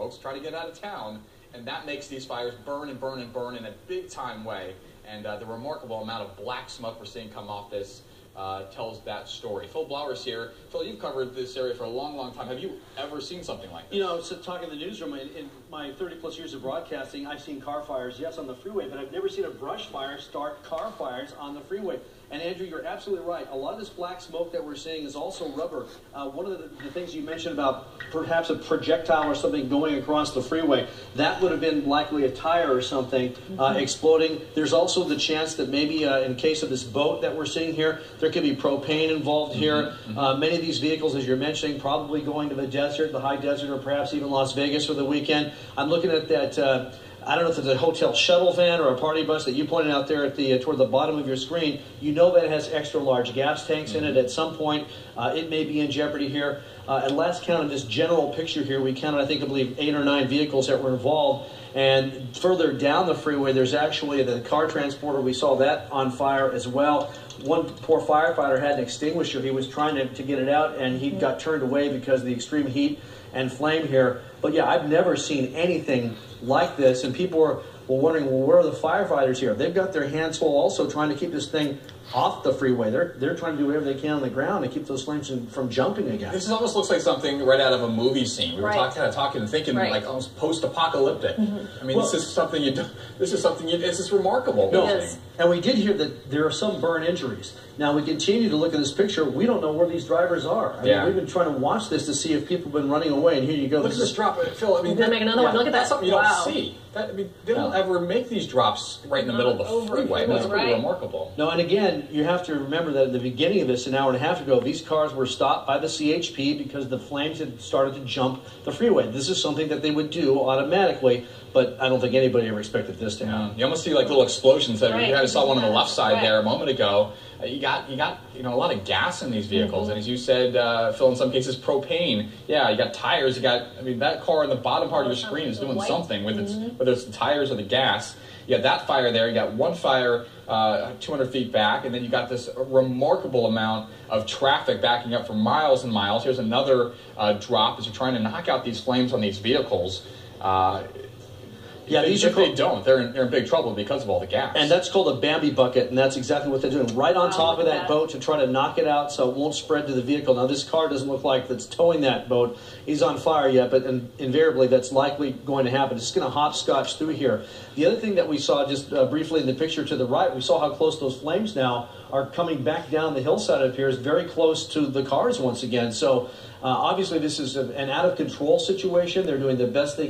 folks try to get out of town, and that makes these fires burn and burn and burn in a big-time way. And the remarkable amount of black smoke we're seeing come off this tells that story. Phil Blauer's here. Phil, you've covered this area for a long, long time. Have you ever seen something like this? You know, so talking in the newsroom, in my 30-plus years of broadcasting, I've seen car fires, yes, on the freeway, but I've never seen a brush fire start car fires on the freeway. And Andrew, you're absolutely right. A lot of this black smoke that we're seeing is also rubber. One of the things you mentioned about perhaps a projectile or something going across the freeway, that would have been likely a tire or something exploding. There's also the chance that maybe in case of this boat that we're seeing here, there could be propane involved here. Many of these vehicles, as you're mentioning, probably going to the desert, the high desert, or perhaps even Las Vegas for the weekend. I'm looking at that, I don't know if it's a hotel shuttle van or a party bus that you pointed out there at the toward the bottom of your screen. You know that it has extra large gas tanks in it. At some point, it may be in jeopardy here. At last count of this general picture here, we counted, I believe, 8 or 9 vehicles that were involved. And further down the freeway, there's actually the car transporter. We saw that on fire as well. One poor firefighter had an extinguisher. He was trying to get it out, and he got turned away because of the extreme heat and flame here. But yeah, I've never seen anything like this, and people were wondering, well, where are the firefighters here? They've got their hands full also trying to keep this thing off the freeway. They're trying to do whatever they can on the ground to keep those flames from jumping again. This almost looks like something right out of a movie scene. We were talking and thinking like almost post-apocalyptic. I mean, this is something this is remarkable. And we did hear that there are some burn injuries. Now, we continue to look at this picture. We don't know where these drivers are. I mean, we've been trying to watch this to see if people have been running away, and here you go. Look at this drop. Phil, I mean, make another one. Look at that. That's something you don't see. I mean, they don't ever make these drops right in the middle of the freeway. That's pretty remarkable. No, and again, you have to remember that at the beginning of this, an hour and a half ago, these cars were stopped by the CHP because the flames had started to jump the freeway. This is something that they would do automatically, but I don't think anybody ever expected this to happen. You almost see like little explosions. You guys saw one on the left side there a moment ago. You got a lot of gas in these vehicles, and as you said, Phil, in some cases propane. Yeah, you got tires. That car in the bottom part of your screen is doing something with whether it's the tires or the gas. You got that fire there. You got one fire 200 feet back, and then you got this remarkable amount of traffic backing up for miles and miles. Here's another drop as you're trying to knock out these flames on these vehicles. If they don't, they're in big trouble because of all the gas. And that's called a Bambi bucket, and that's exactly what they're doing. Right on top of that boat to try to knock it out so it won't spread to the vehicle. Now, this car doesn't look like that's towing that boat. He's on fire yet, but invariably that's likely going to happen. It's going to hopscotch through here. The other thing that we saw just briefly in the picture to the right, we saw how close those flames now are coming back down the hillside. It appears very close to the cars once again. So obviously this is an out-of-control situation. They're doing the best they